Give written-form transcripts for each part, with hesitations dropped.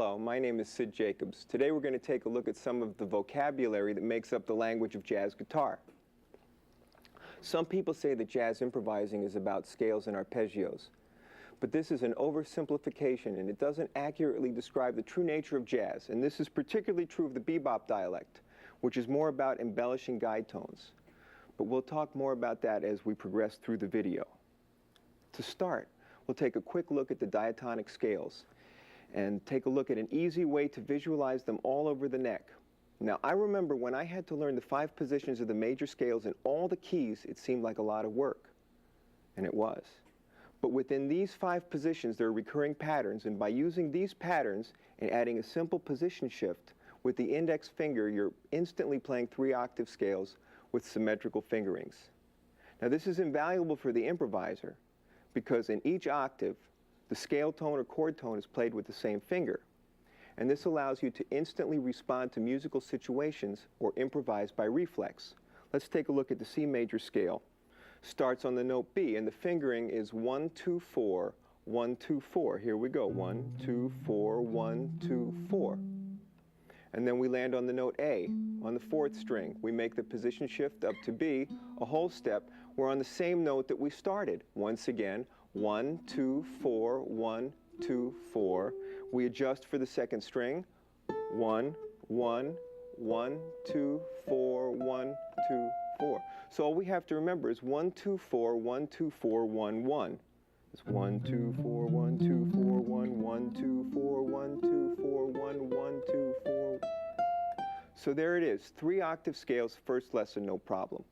Hello, my name is Sid Jacobs. Today we're going to take a look at some of the vocabulary that makes up the language of jazz guitar. Some people say that jazz improvising is about scales and arpeggios, but this is an oversimplification and it doesn't accurately describe the true nature of jazz, and this is particularly true of the bebop dialect, which is more about embellishing guide tones. But we'll talk more about that as we progress through the video. To start, we'll take a quick look at the diatonic scales and take a look at an easy way to visualize them all over the neck. Now, I remember when I had to learn the 5 positions of the major scales and all the keys, it seemed like a lot of work, and it was. But within these 5 positions, there are recurring patterns, and by using these patterns and adding a simple position shift with the index finger, you're instantly playing 3-octave scales with symmetrical fingerings. Now, this is invaluable for the improviser because in each octave, the scale tone or chord tone is played with the same finger. And this allows you to instantly respond to musical situations or improvise by reflex. Let's take a look at the C major scale. Starts on the note B, and the fingering is 1, 2, 4, 1, 2, 4. Here we go, 1, 2, 4, 1, 2, 4. And then we land on the note A, on the 4th string. We make the position shift up to B, a whole step. We're on the same note that we started. Once again, 1, 2, 4, 1, 2, 4. We adjust for the 2nd string. 1, 1, 1, 2, 4, 1, 2, 4. So all we have to remember is 1, 2, 4, 1, 2, 4, 1, 1. It's 1, 2, 4, 1, 2, 4, 1, 1, 2, 4, 1, 2, 4, 1, 1, 2, 4. So there it is, 3-octave scales, first lesson, no problem.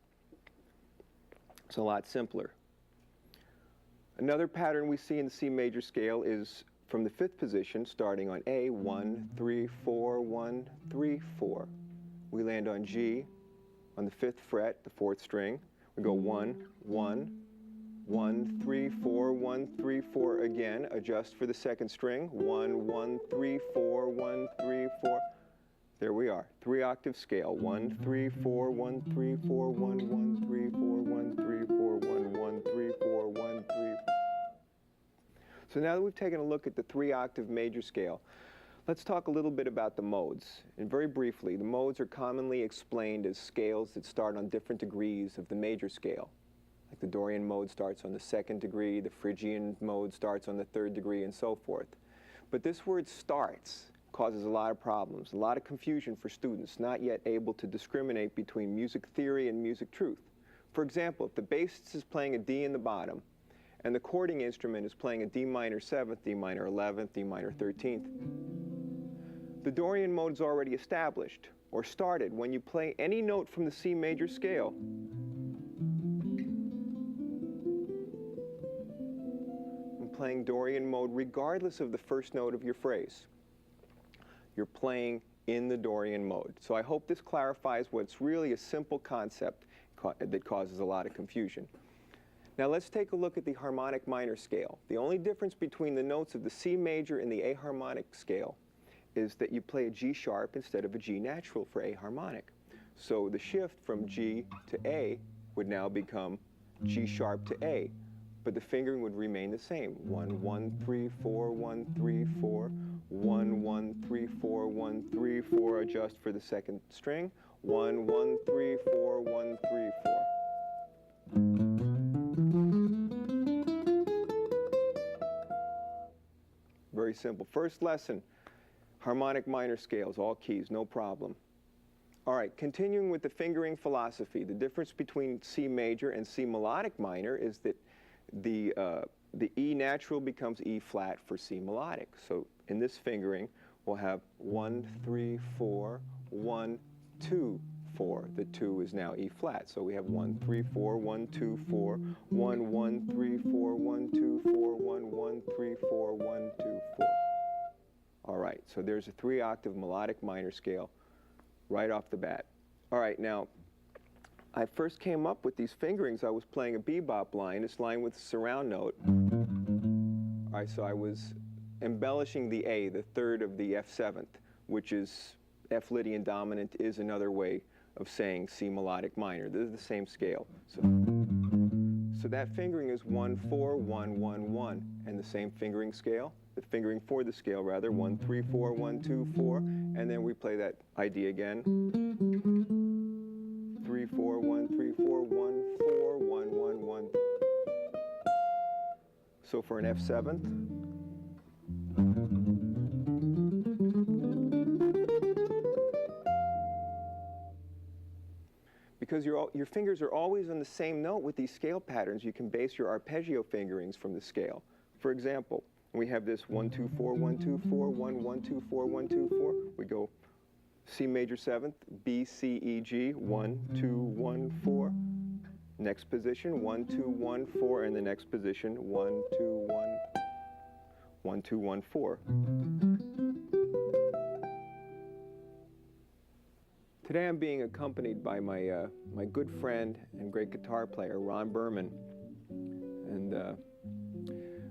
It's a lot simpler. Another pattern we see in the C major scale is from the 5th position, starting on A, 1, 3, 4, 1, 3, 4. We land on G, on the 5th fret, the 4th string. We go 1, 1, 1, 3, 4, 1, 3, 4 again. Adjust for the 2nd string. 1, 1, 3, 4, 1, 3, 4. There we are, 3-octave scale. 1, 3, 4, 1, 3, 4, 1, 1, 3, 4, 1, 3, 4, 1, 1, 3, 4, 1, 3. So now that we've taken a look at the 3-octave major scale, let's talk a little bit about the modes. And very briefly, the modes are commonly explained as scales that start on different degrees of the major scale. Like the Dorian mode starts on the 2nd degree, the Phrygian mode starts on the 3rd degree, and so forth. But this word starts causes a lot of problems, a lot of confusion for students not yet able to discriminate between music theory and music truth. For example, if the bassist is playing a D in the bottom and the chording instrument is playing a D minor 7th, D minor 11th, D minor 13th, the Dorian mode is already established or started when you play any note from the C major scale. I'm playing Dorian mode regardless of the first note of your phrase. You're playing in the Dorian mode. So I hope this clarifies what's really a simple concept that causes a lot of confusion. Now let's take a look at the harmonic minor scale. The only difference between the notes of the C major and the A harmonic scale is that you play a G sharp instead of a G natural for A harmonic. So the shift from G to A would now become G sharp to A, but the fingering would remain the same. 1, 1, 3, 4, 1, 3, 4. 1, 1, 3, 4, 1, 3, 4, adjust for the 2nd string. 1, 1, 3, 4, 1, 3, 4. Very simple. First lesson, harmonic minor scales, all keys, no problem. All right, continuing with the fingering philosophy, the difference between C major and C melodic minor is that the E natural becomes E flat for C melodic. So in this fingering, we'll have 1, 3, 4, 1, 2, 4. The 2 is now E flat. So we have 1, 3, 4, 1, 2, 4, 1, 1, 3, 4, 1, 2, 4, 1, 1, 3, 4, 1, 2, 4. All right, so there's a 3-octave melodic minor scale right off the bat. All right, now, I first came up with these fingerings. I was playing a bebop line, this line with a surround note. All right, so I was embellishing the A, the 3rd of the F7th, which is F Lydian dominant is another way of saying C melodic minor. This is the same scale. So that fingering is 1, 4, 1, 1, 1, and the same fingering scale the fingering for the scale rather, 1, 3, 4, 1, 2, 4, and then we play that idea again. 3, 4, 1, 3, 4, 1, 4, 1, 1, 1. So for an F7th, because your fingers are always on the same note with these scale patterns, you can base your arpeggio fingerings from the scale. For example, we have this 1, 2, 4, 1, 2, 4, 1, 1, 2, 4, 1, 2, 4. We go C major 7th, B, C, E, G, 1, 2, 1, 4. Next position, 1, 2, 1, 4, and the next position, 1, 2, 1, 1, 2, 1, 4. Today I'm being accompanied by my good friend and great guitar player, Ron Berman. And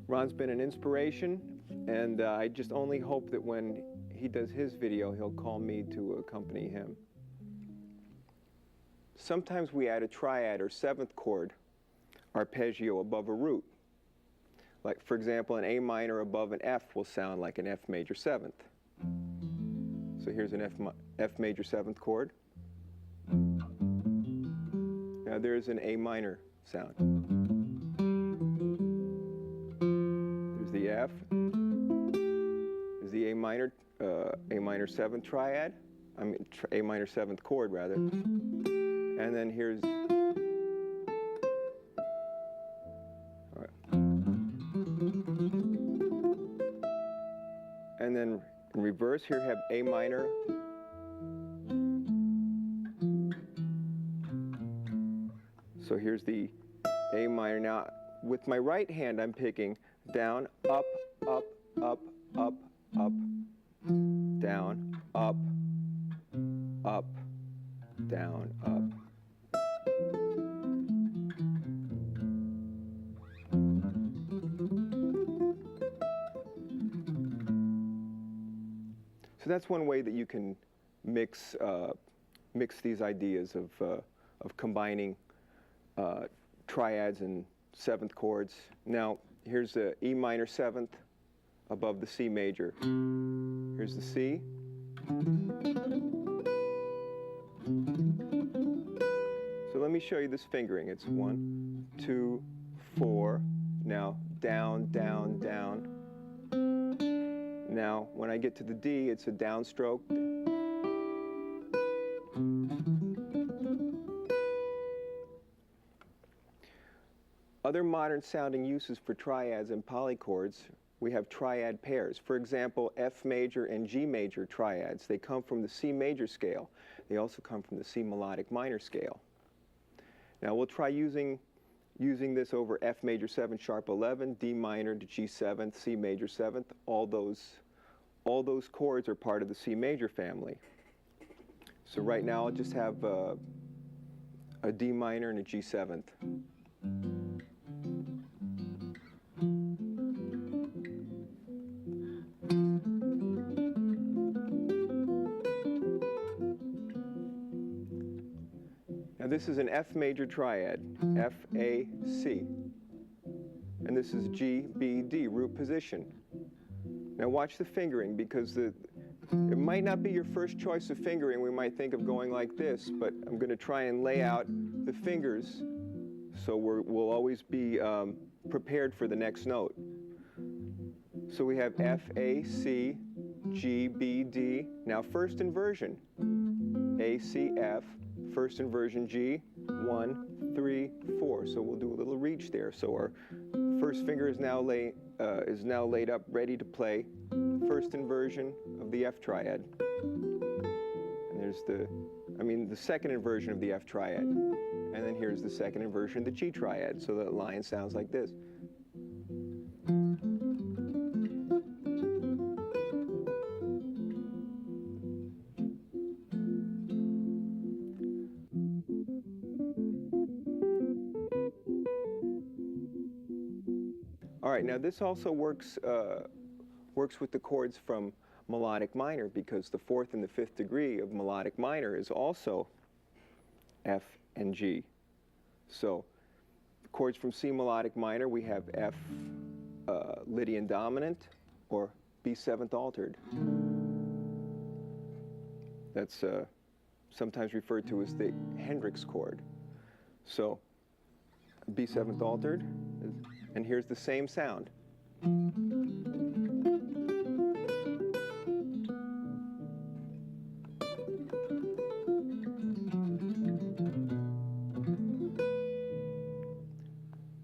Ron's been an inspiration, and I just only hope that when he does his video, he'll call me to accompany him. Sometimes we add a triad or 7th chord arpeggio above a root. Like, for example, an A minor above an F will sound like an F major 7th. So here's an F major 7th chord. Now there's an A minor sound. There's the F. There's the A minor 7th triad. A minor 7th chord rather. And then here's, all right. And then in reverse, here have A minor. So here's the A minor. Now, with my right hand, I'm picking down, up, up, up, up, up, down, up, up, down, up. So that's one way that you can mix these ideas of combining triads and 7th chords. Now here's the E minor 7th above the C major. Here's the C. So let me show you this fingering. It's 1, 2, 4. Now down, down, down. Now, when I get to the D, it's a downstroke. Other modern sounding uses for triads and polychords, we have triad pairs. For example, F major and G major triads. They come from the C major scale. They also come from the C melodic minor scale. Now we'll try using this over F major 7 sharp 11, D minor to G 7th, C major 7th. All those chords are part of the C major family. So right now I'll just have a D minor and a G 7th. Now this is an F major triad, F, A, C. And this is G, B, D, root position. Now watch the fingering, because it might not be your first choice of fingering. We might think of going like this, but I'm going to try and lay out the fingers so we'll always be prepared for the next note. So we have F, A, C, G, B, D. Now first inversion, A, C, F. First inversion G, 1, 3, 4. So we'll do a little reach there. So our first finger is now laid up, ready to play first inversion of the F triad. And there's the second inversion of the F triad. And then here's the second inversion of the G triad. So the line sounds like this. All right, now this also works with the chords from melodic minor, because the 4th and the 5th degree of melodic minor is also F and G. So chords from C melodic minor, we have F Lydian dominant, or B7th altered. That's sometimes referred to as the Hendrix chord. So B7th altered, and here's the same sound.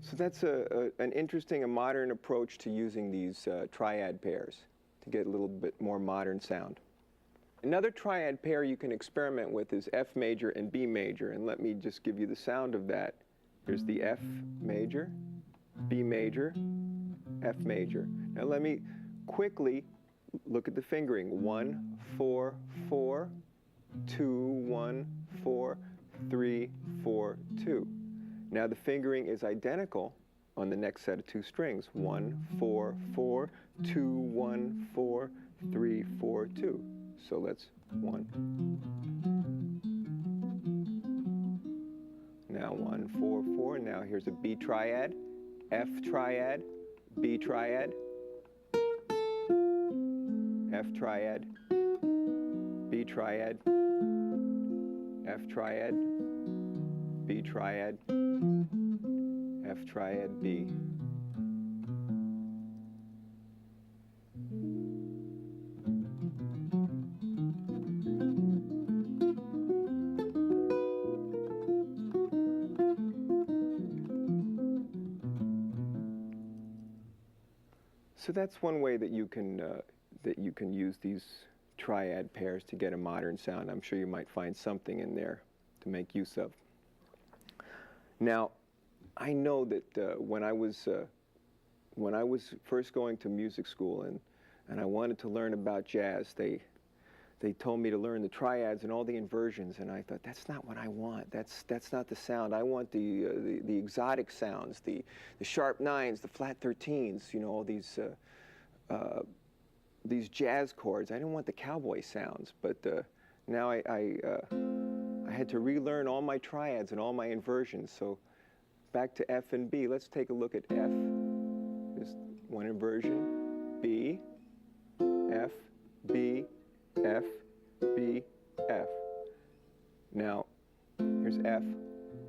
So that's an interesting and modern approach to using these triad pairs to get a little bit more modern sound. Another triad pair you can experiment with is F major and B major, and let me just give you the sound of that. Here's the F major, B major, F major. Now let me quickly look at the fingering. 1, 4, 4, 2, 1, 4, 3, 4, 2. Now the fingering is identical on the next set of two strings. 1, 4, 4, 2, 1, 4, 3, 4, 2. So let's 1. Now 1, 4, 4. Now here's a B triad, F triad, B triad, F triad, B triad, F triad, B triad, F triad, B. So that's one way that you can use these triad pairs to get a modern sound. I'm sure you might find something in there to make use of. Now, I know that when I was first going to music school and I wanted to learn about jazz, they told me to learn the triads and all the inversions, and I thought, that's not what I want. That's not the sound. I want the exotic sounds, the sharp nines, the flat 13s, you know, all these jazz chords. I didn't want the cowboy sounds, but now I had to relearn all my triads and all my inversions. So back to F and B. Let's take a look at F. There's one inversion. B, F, B, F, B, F. Now, here's F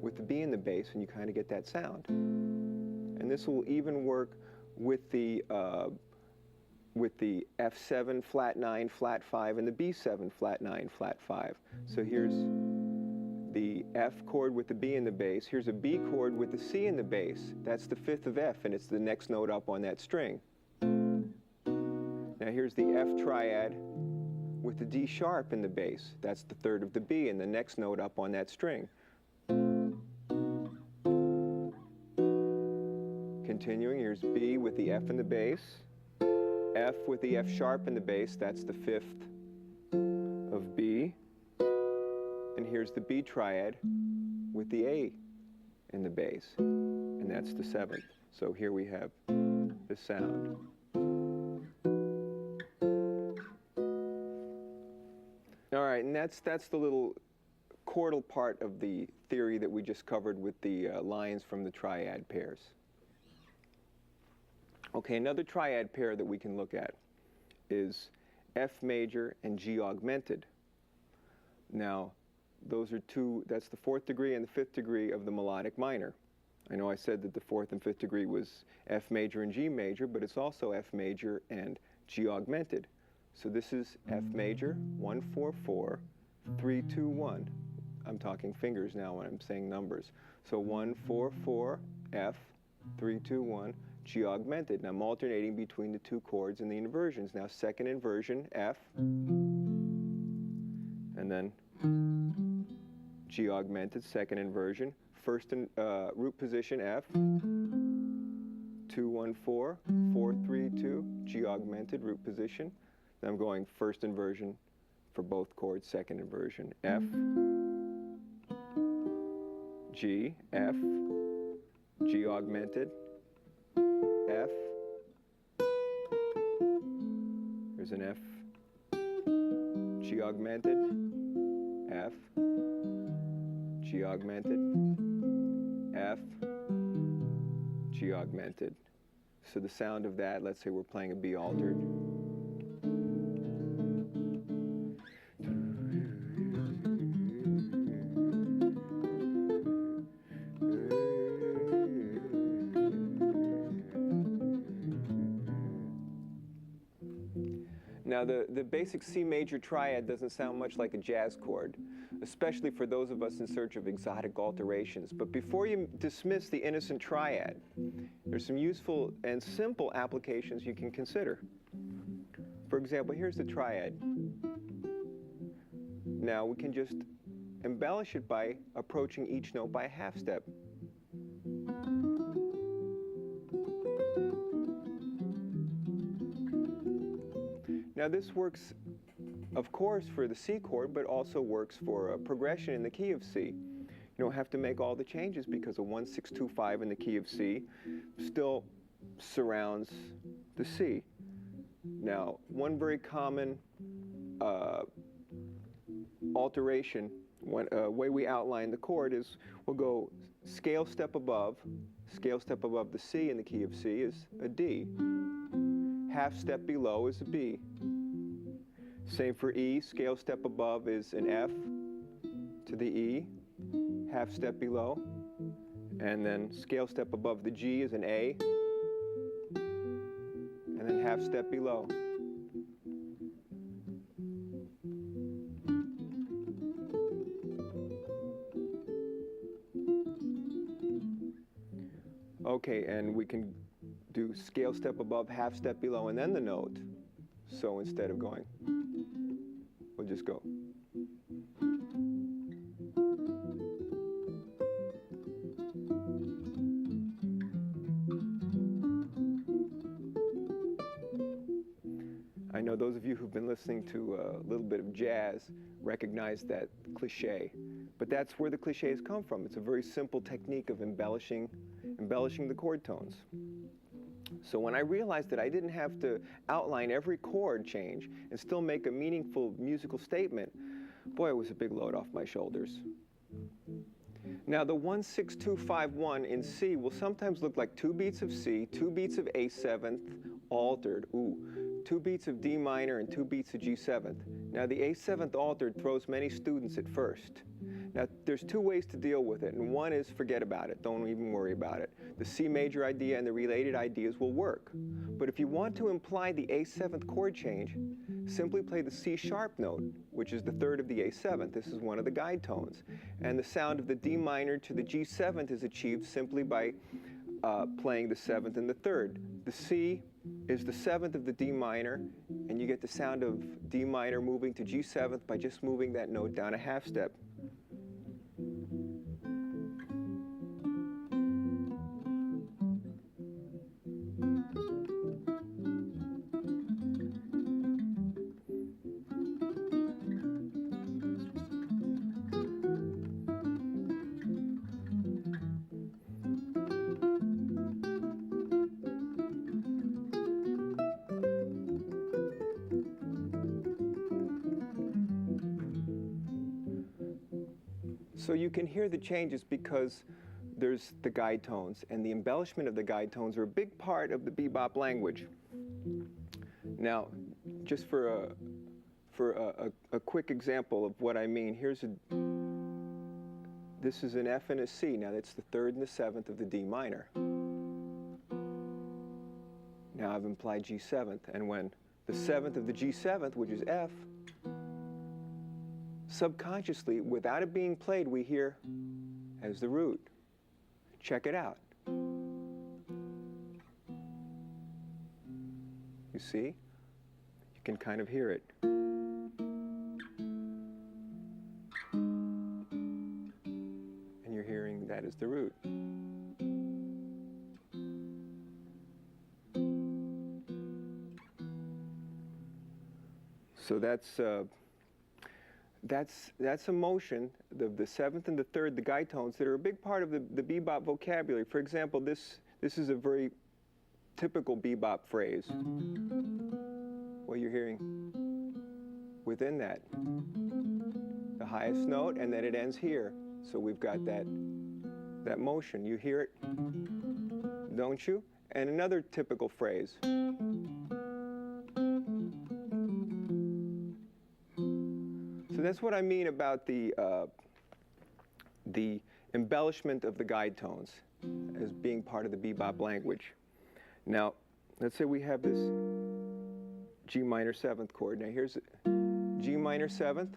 with the B in the bass, and you kind of get that sound. And this will even work with the F7 flat 9 flat 5 and the B7 flat 9 flat 5. So here's the F chord with the B in the bass. Here's a B chord with the C in the bass. That's the fifth of F, and it's the next note up on that string. Now here's the F triad with the D sharp in the bass. That's the third of the B, and the next note up on that string. Continuing, here's B with the F in the bass, F with the F sharp in the bass. That's the fifth of B. And here's the B triad with the A in the bass, and that's the seventh. So here we have the sound. All right, and that's the little chordal part of the theory that we just covered with the lines from the triad pairs. Okay, another triad pair that we can look at is F major and G augmented. Now, those are that's the fourth degree and the fifth degree of the melodic minor. I know I said that the fourth and fifth degree was F major and G major, but it's also F major and G augmented. So this is F major, 1, 4, 4, 3, 2, 1. I'm talking fingers now when I'm saying numbers. So 1, 4, 4, F, 3, 2, 1, G augmented. And I'm alternating between the two chords and the inversions. Now second inversion, F, and then G augmented, second inversion. First root position, F, 2, 1, 4, 4, 3, 2, G augmented, root position. Then I'm going first inversion for both chords, second inversion, F, G, F, G augmented, F, there's an F, G augmented, F, G augmented, F, G augmented. So the sound of that, let's say we're playing a B altered. Now the basic C major triad doesn't sound much like a jazz chord, especially for those of us in search of exotic alterations. But before you dismiss the innocent triad, there's some useful and simple applications you can consider. For example, here's the triad. Now we can just embellish it by approaching each note by a half step. Now this works, of course, for the C chord, but also works for a progression in the key of C. You don't have to make all the changes because a 1-6-2-5 in the key of C still surrounds the C. Now, one very common alteration, way we outline the chord is we'll go scale step above the C in the key of C is a D. Half step below is a B. Same for E, scale step above is an F to the E, half step below, and then scale step above the G is an A, and then half step below. Okay, and we can do scale step above, half step below, and then the note. So instead of going, we'll just go. I know those of you who've been listening to a little bit of jazz recognize that cliche, but that's where the cliches come from. It's a very simple technique of embellishing the chord tones. So when I realized that I didn't have to outline every chord change and still make a meaningful musical statement, boy, it was a big load off my shoulders. Now the 1-6-2-5-1 in C will sometimes look like 2 beats of C, 2 beats of A7th, altered, 2 beats of D minor and 2 beats of G7th. Now the A7th altered throws many students at first. Now there's 2 ways to deal with it, and one is forget about it, don't even worry about it. The C major idea and the related ideas will work. But if you want to imply the A7th chord change, simply play the C sharp note, which is the 3rd of the A7th. This is one of the guide tones. And the sound of the D minor to the G7th is achieved simply by playing the 7th and the 3rd. The C is the 7th of the D minor, and you get the sound of D minor moving to G7th by just moving that note down a half step. So you can hear the changes because there's the guide tones, and the embellishment of the guide tones are a big part of the bebop language. Now, just for a quick example of what I mean, this is an F and a C. Now that's the 3rd and the 7th of the D minor. Now I've implied G7th, and when the 7th of the G7th, which is F, subconsciously, without it being played, we hear as the root. Check it out. You see? You can kind of hear it. And you're hearing that as the root. So that's a motion, the 7th and the 3rd, the guide tones, that are a big part of the bebop vocabulary. For example, this is a very typical bebop phrase. What you're hearing within that, the highest note, and then it ends here. So we've got that motion. You hear it, don't you? And another typical phrase. So that's what I mean about the embellishment of the guide tones as being part of the bebop language. Now, let's say we have this G minor 7th chord. Now here's G minor 7th.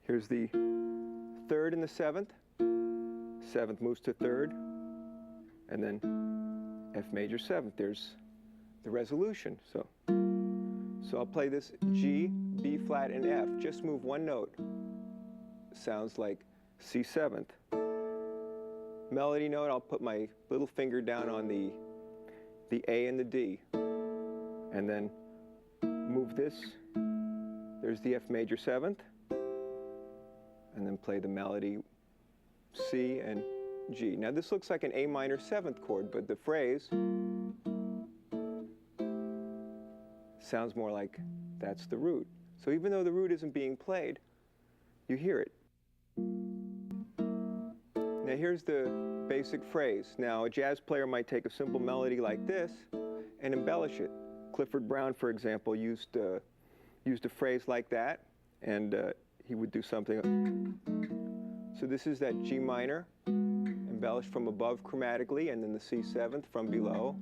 Here's the 3rd and the 7th. 7th moves to 3rd. And then F major 7th. There's the resolution. So I'll play this G, B flat, and F. Just move one note. Sounds like C 7th. Melody note, I'll put my little finger down on the A and the D. And then move this. There's the F major 7th. And then play the melody C and G. Now this looks like an A minor 7th chord, but the phrase sounds more like that's the root. So even though the root isn't being played, you hear it. Now here's the basic phrase. Now a jazz player might take a simple melody like this and embellish it. Clifford Brown, for example, used a phrase like that, and he would do something. So this is that G minor, embellished from above chromatically, and then the C 7th from below.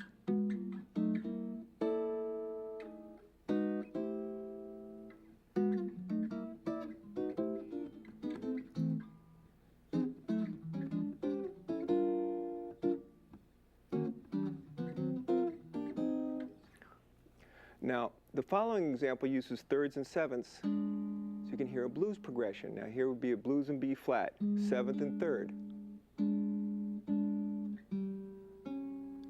Now, the following example uses 3rds and 7ths, so you can hear a blues progression. Now, here would be a blues in B flat, 7th and 3rd.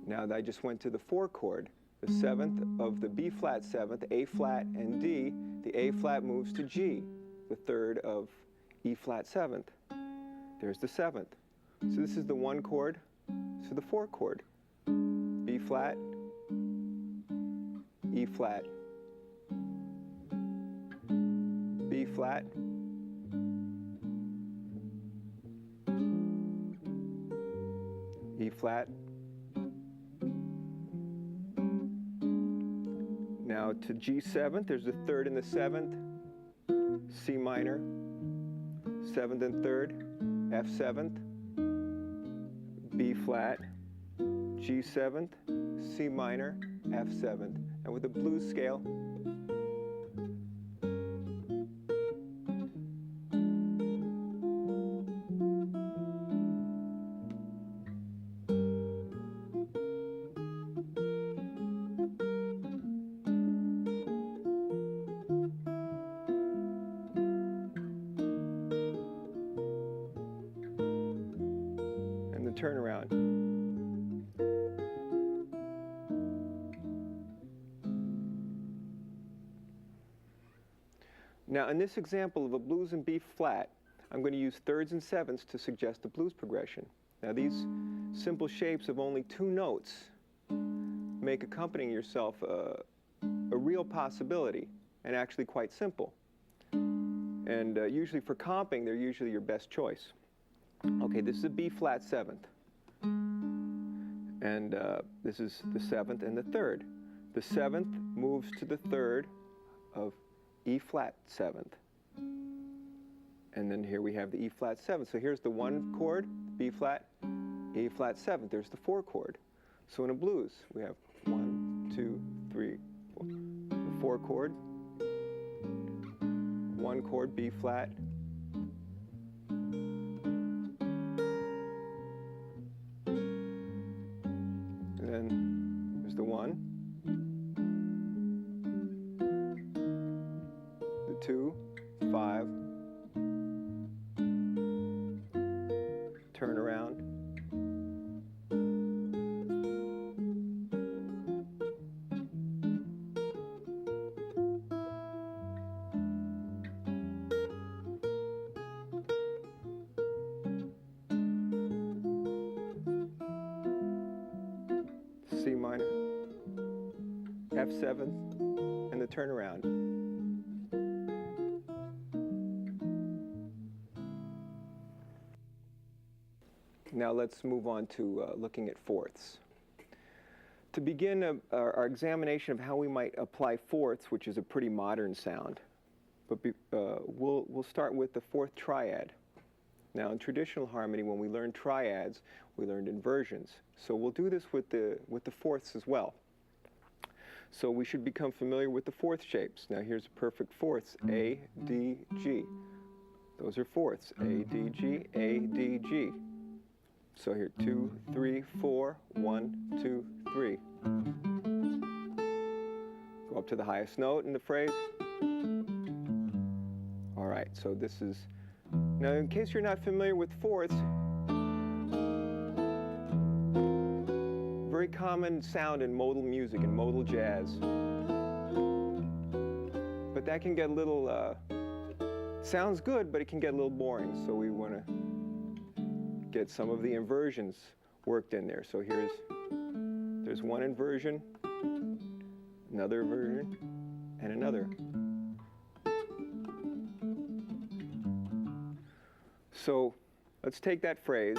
Now, I just went to the 4 chord, the 7th of the B flat 7th, A flat and D. The A flat moves to G, the 3rd of E flat 7th. There's the 7th. So this is the 1 chord, so the 4 chord, B flat, E flat, B flat, E flat. Now to G 7th, there's the 3rd and the 7th, C minor, 7th and 3rd, F 7th, B flat, G 7th, C minor, F 7th. And with the blues scale, and the turnaround. Now, in this example of a blues in B flat, I'm going to use 3rds and 7ths to suggest a blues progression. Now, these simple shapes of only 2 notes make accompanying yourself a real possibility, and actually quite simple. And usually for comping, they're usually your best choice. Okay, this is a B flat 7th. And this is the 7th and the 3rd. The 7th moves to the 3rd of E flat 7th. And then here we have the E flat 7th. So here's the 1 chord, B flat, E flat 7th. There's the 4 chord. So in a blues, we have 1, 2, 3, 4. The 4 chord, 1 chord, B flat, and then there's the 1. 2, 5, turn around, C minor, F7, and the turnaround. Now let's move on to looking at 4ths. To begin our examination of how we might apply fourths, which is a pretty modern sound, but we'll start with the fourth triad. Now, in traditional harmony, when we learned triads, we learned inversions. So we'll do this with the fourths as well. So we should become familiar with the fourth shapes. Now, here's perfect fourths: A, D, G. Those are fourths: A, D, G, A, D, G. So here, 2, 3, 4, 1, 2, 3. Go up to the highest note in the phrase. All right, so this is, now in case you're not familiar with fourths, very common sound in modal music and modal jazz. But that can get a little, sounds good, but it can get a little boring, so we want to get some of the inversions worked in there. So there's one inversion, another inversion, and another. So let's take that phrase,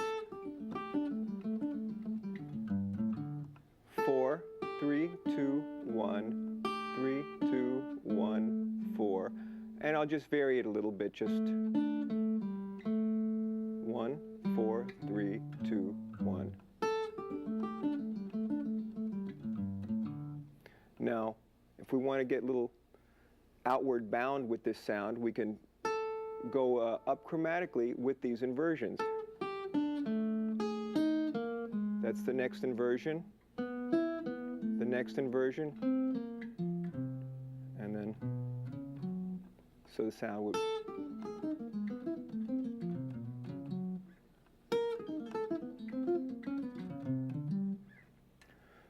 4, 3, 2, 1, 3, 2, 1, 4, and I'll just vary it a little bit, just 1, 4, 3, 2, 1. Now, if we want to get a little outward bound with this sound, we can go up chromatically with these inversions. That's the next inversion, the next inversion, and then, so the sound would.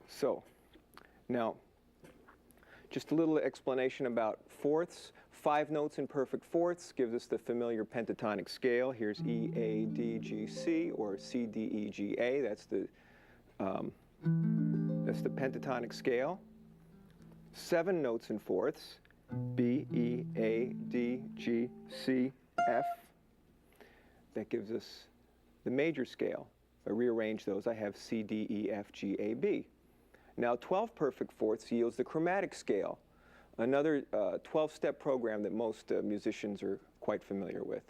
So, now, just a little explanation about fourths. 5 notes in perfect fourths gives us the familiar pentatonic scale. Here's E, A, D, G, C, or C, D, E, G, A. That's the pentatonic scale. 7 notes in fourths: B, E, A, D, G, C, F. That gives us the major scale. If I rearrange those, I have C, D, E, F, G, A, B. Now, 12 perfect fourths yields the chromatic scale, another 12-step program that most musicians are quite familiar with.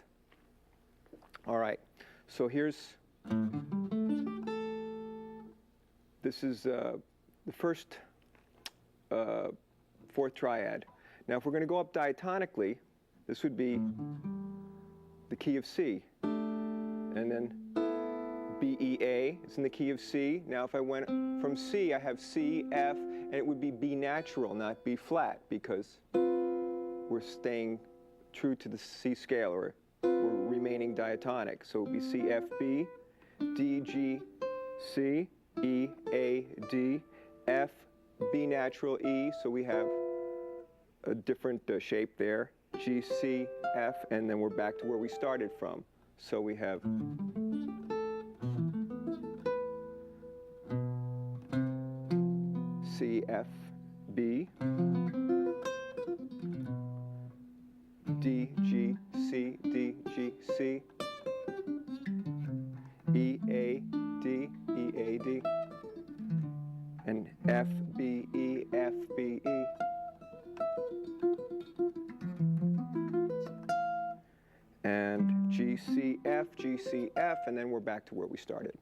All right, so this is the first fourth triad. Now, if we're going to go up diatonically, this would be the key of C, and then B, E, A, it's in the key of C. Now if I went from C, I have C, F, and it would be B natural, not B flat, because we're staying true to the C scale, or we're remaining diatonic. So it would be C, F, B, D, G, C, E, A, D, F, B natural, E, so we have a different shape there, G, C, F, and then we're back to where we started from. So we have C, F, B, D, G, C, D, G, C, E, A, D, E, A, D, and F, B, E, F, B, E. And G, C, F, G, C, F, and then we're back to where we started.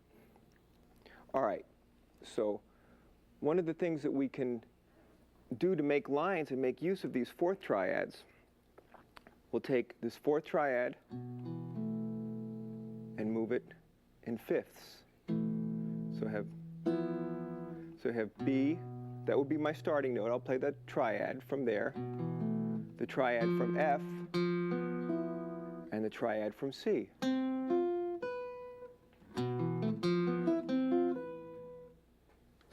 All right, so one of the things that we can do to make lines and make use of these fourth triads, we'll take this fourth triad and move it in fifths. So I have B, that would be my starting note. I'll play that triad from there, the triad from F, and the triad from C.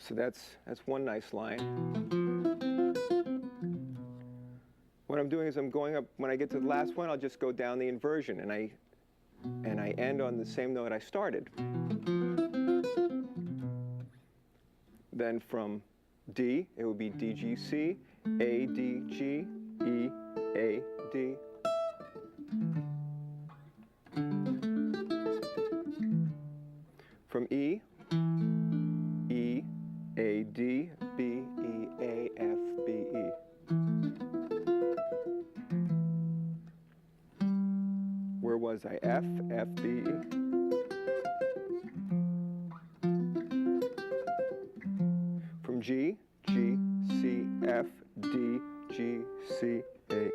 So that's one nice line. What I'm doing is I'm going up, when I get to the last one, I'll just go down the inversion, and I end on the same note I started. Then from D, it would be D, G, C, A, D, G, E, A, D. From E, E, A, D, D, B, E, A, F, B, E. Where was I? F, F, B, E. From G, G, C, F, D, G, C, A.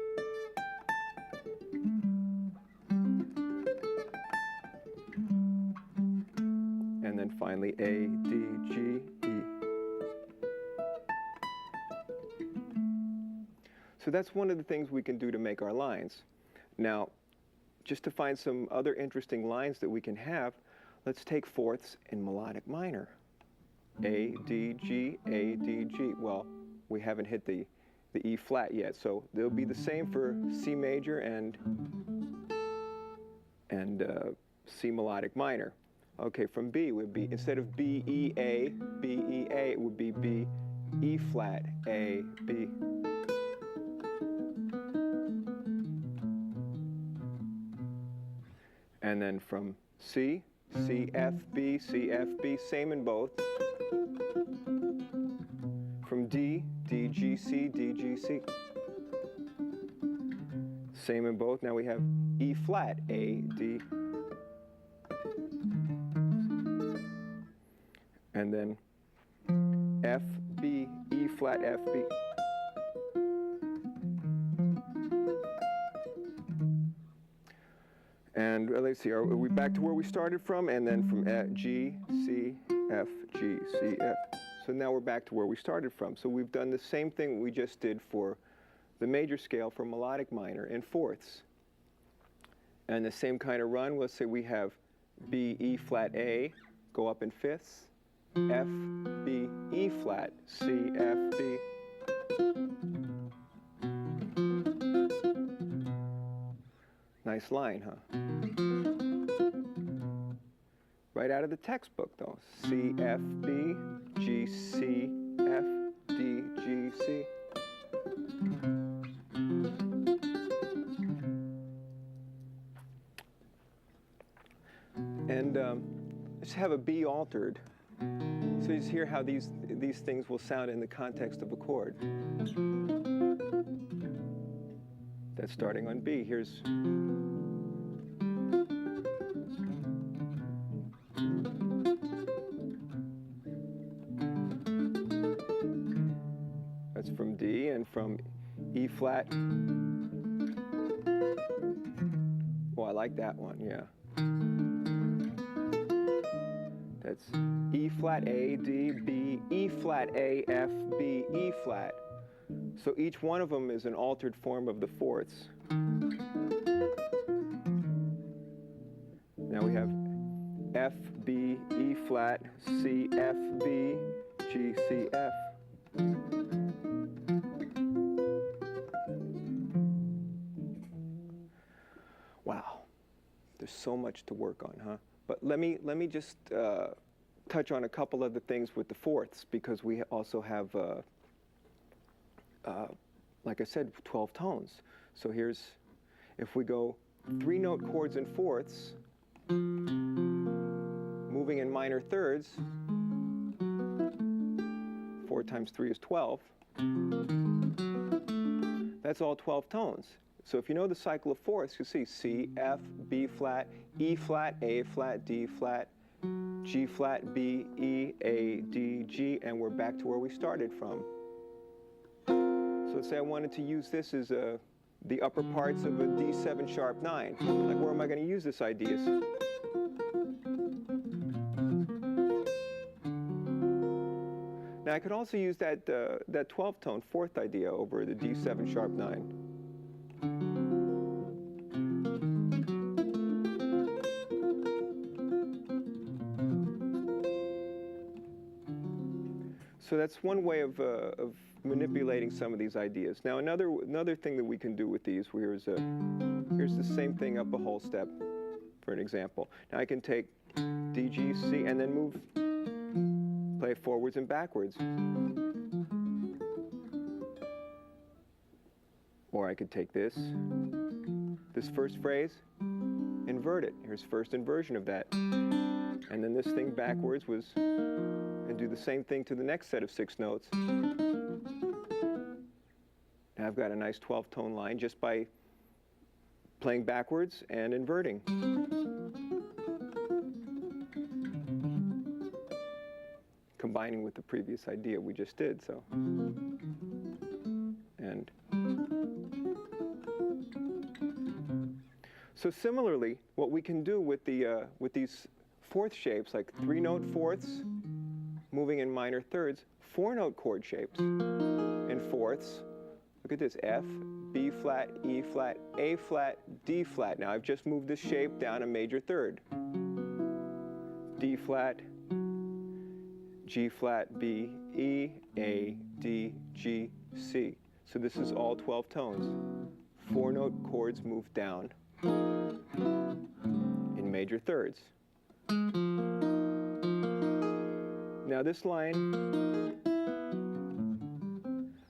And then finally A, D, G, E. So that's one of the things we can do to make our lines. Now, just to find some other interesting lines that we can have, let's take fourths in melodic minor. A, D, G, A, D, G. Well, we haven't hit the E flat yet, so they'll be the same for C major and C melodic minor. Okay, from B would be, instead of B, E, A, B, E, A, it would be B, E flat, A, B. And then from C, C, F, B, C, F, B, same in both. From D, D, G, C, D, G, C. Same in both. Now we have E flat, A, D. And then F, B, E flat, F, B. And let's see, are we back to where we started from? And then from G, C, F, G, C, F. So now we're back to where we started from. So we've done the same thing we just did for the major scale for melodic minor in fourths. And the same kind of run, let's say we have B, E flat, A, go up in fifths. F, B, E flat, C, F, B. Nice line, huh? Right out of the textbook, though. C, F, B, G, C, F, D, G, C. And let's have a B altered. So you just hear how these things will sound in the context of a chord. That's starting on B. Here's that's from D, and from E flat. Oh, I like that one, yeah. That's E flat, A, D, B, E flat, A, F, B, E flat. So each one of them is an altered form of the fourths. Now we have F, B, E flat, C, F, B, G, C, F. Wow, there's so much to work on, huh? But let me just touch on a couple of the things with the fourths, because we also have, like I said, 12 tones. So here's, if we go 3-note chords in fourths, moving in minor thirds, 4 times 3 is 12. That's all 12 tones. So if you know the cycle of fourths, you see C, F, B flat, E flat, A flat, D flat, G flat, B, E, A, D, G, and we're back to where we started from. So let's say I wanted to use this as the upper parts of a D7 sharp 9. Like, where am I going to use this idea? Now I could also use that 12-tone fourth idea over the D7 sharp 9. So that's one way of manipulating some of these ideas. Now another thing that we can do with these, here's the same thing up a whole step, for an example. Now I can take D, G, C, and then play it forwards and backwards. Or I could take this first phrase, invert it. Here's first inversion of that. And then this thing backwards was and do the same thing to the next set of 6 notes. Now I've got a nice 12-tone line just by playing backwards and inverting. Combining with the previous idea we just did, so. And so similarly, what we can do with these fourth shapes, like 3-note fourths, moving in minor thirds, 4-note chord shapes in fourths. Look at this, F, B flat, E flat, A flat, D flat. Now I've just moved this shape down a major third. D flat, G flat, B, E, A, D, G, C. So this is all 12 tones. 4-note chords move down in major thirds. Now this line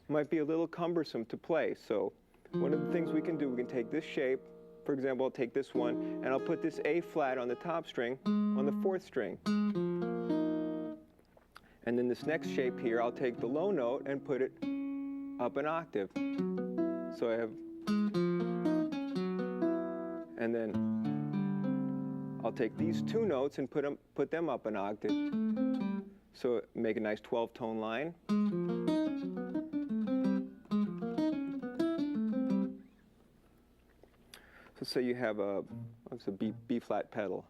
might be a little cumbersome to play, so one of the things we can do, we can take this shape, for example, I'll take this one, and I'll put this A flat on the top string on the 4th string. And then this next shape here, I'll take the low note and put it up an octave. So I have, and then I'll take these 2 notes and put them up an octave. So make a nice 12-tone line. So say you have a B flat pedal.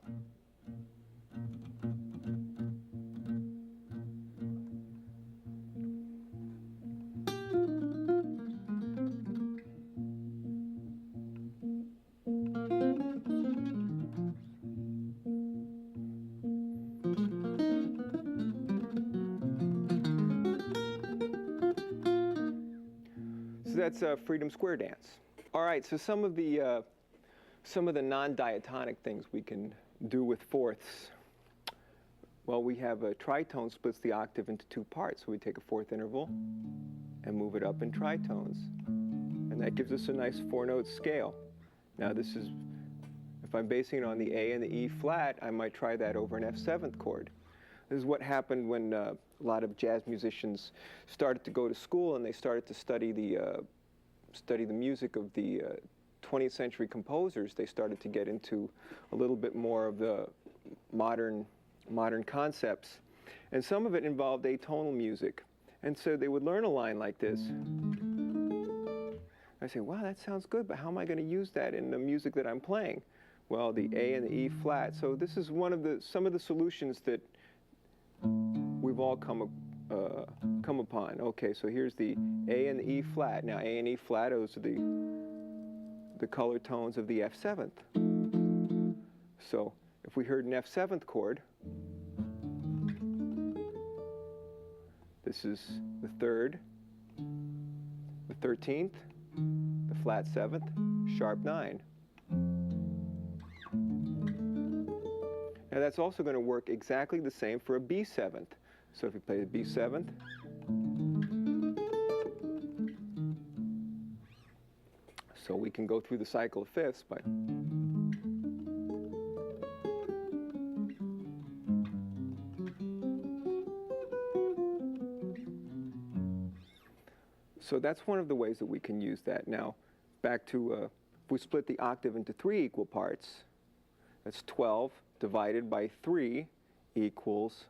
So that's a freedom square dance. All right, so some of the non-diatonic things we can do with fourths. Well, we have a tritone splits the octave into 2 parts. So we take a 4th interval and move it up in tritones. And that gives us a nice 4-note scale. Now this is, if I'm basing it on the A and the E flat, I might try that over an F7th chord. This is what happened when a lot of jazz musicians started to go to school and they started to study the music of the 20th century composers. They started to get into a little bit more of the modern concepts. And some of it involved atonal music. And so they would learn a line like this. I say, wow, that sounds good, but how am I going to use that in the music that I'm playing? Well, the A and the E flat. So this is some of the solutions that we've all come upon. Okay, so here's the A and the E flat. Now A and E flat, those are the color tones of the F7th. So if we heard an F7th chord, this is the 3rd, the 13th, the flat 7th, sharp 9. Now that's also going to work exactly the same for a B7th. So if we play the B7th, so we can go through the cycle of fifths by so that's one of the ways that we can use that. Now, back to, if we split the octave into 3 equal parts, that's 12 divided by 3 equals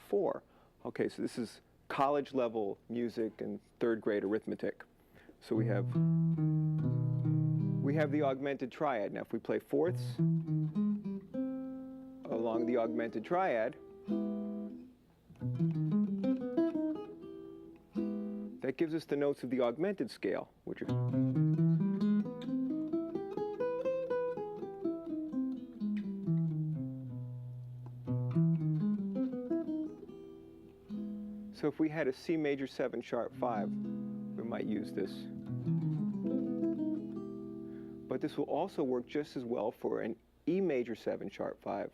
4. Okay, so this is college level music and 3rd grade arithmetic. So we have the augmented triad. Now if we play fourths along the augmented triad, that gives us the notes of the augmented scale, which are so if we had a C major 7 sharp 5, we might use this. But this will also work just as well for an E major 7 sharp 5.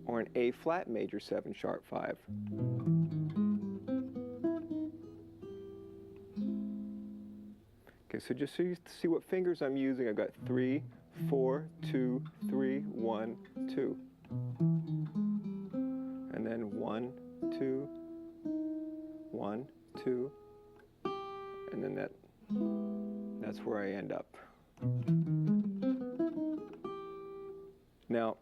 Or an A flat major 7 sharp 5. Okay, so just so you see what fingers I'm using, I've got 3, 4, 2, 3, 1, 2. And then 1, 2, 1, 2, and then that's where I end up. Now,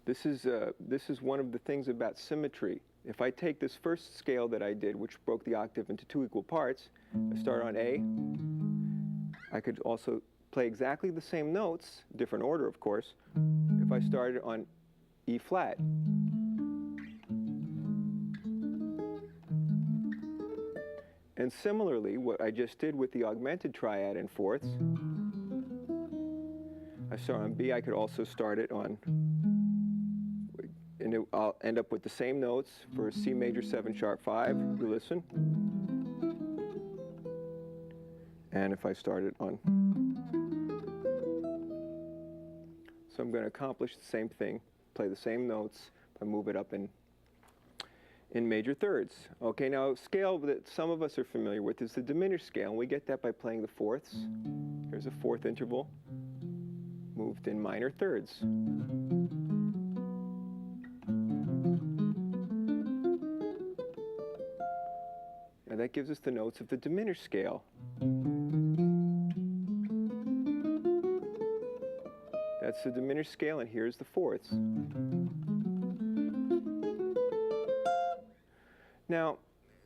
this is one of the things about symmetry. If I take this first scale that I did, which broke the octave into 2 equal parts, I start on A. I could also play exactly the same notes, different order of course, if I started on E flat. And similarly, what I just did with the augmented triad in fourths, I start on B, I could also start it on, and I'll end up with the same notes for C major 7 sharp 5. You listen. And if I start it on, so I'm going to accomplish the same thing, play the same notes, but move it up in major thirds. Okay, now a scale that some of us are familiar with is the diminished scale, and we get that by playing the fourths. Here's a fourth interval, moved in minor thirds. And that gives us the notes of the diminished scale. That's the diminished scale, and here's the fourths. Now,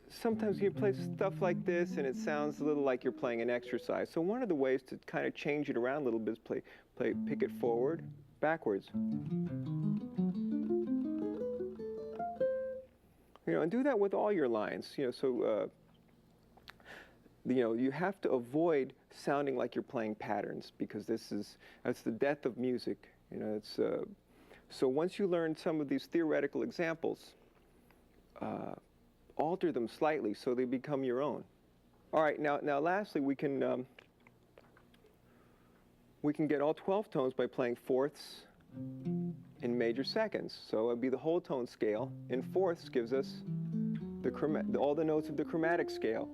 sometimes you play stuff like this, and it sounds a little like you're playing an exercise. So one of the ways to kind of change it around a little bit is pick it forward, backwards. You know, and do that with all your lines. You know, so you have to avoid sounding like you're playing patterns, because that's the death of music. You know, it's so once you learn some of these theoretical examples, alter them slightly so they become your own. All right, now lastly, we can get all 12 tones by playing fourths in major seconds. So it'd be the whole tone scale in fourths gives us all the notes of the chromatic scale.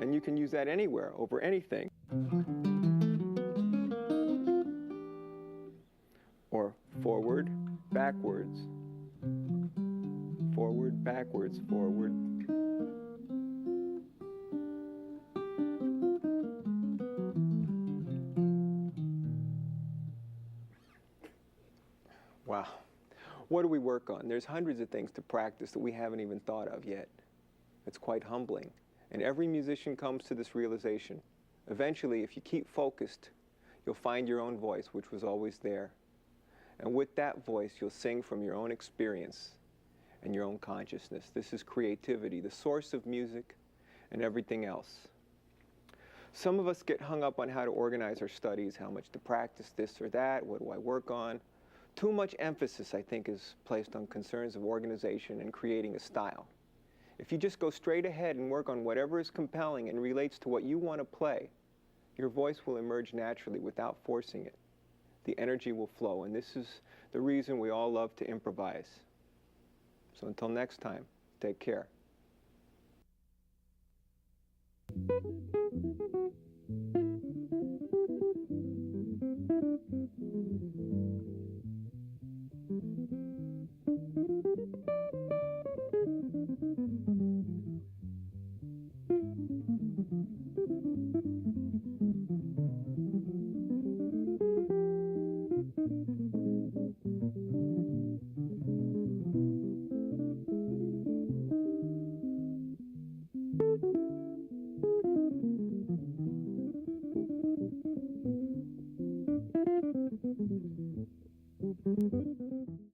And you can use that anywhere, over anything. Or forward, backwards, forward, backwards, forward. Wow. What do we work on? There's hundreds of things to practice that we haven't even thought of yet. It's quite humbling. And every musician comes to this realization. Eventually, if you keep focused, you'll find your own voice, which was always there. And with that voice, you'll sing from your own experience and your own consciousness. This is creativity, the source of music and everything else. Some of us get hung up on how to organize our studies, how much to practice this or that, what do I work on. Too much emphasis, I think, is placed on concerns of organization and creating a style. If you just go straight ahead and work on whatever is compelling and relates to what you want to play, your voice will emerge naturally without forcing it. The energy will flow, and this is the reason we all love to improvise. So until next time, take care.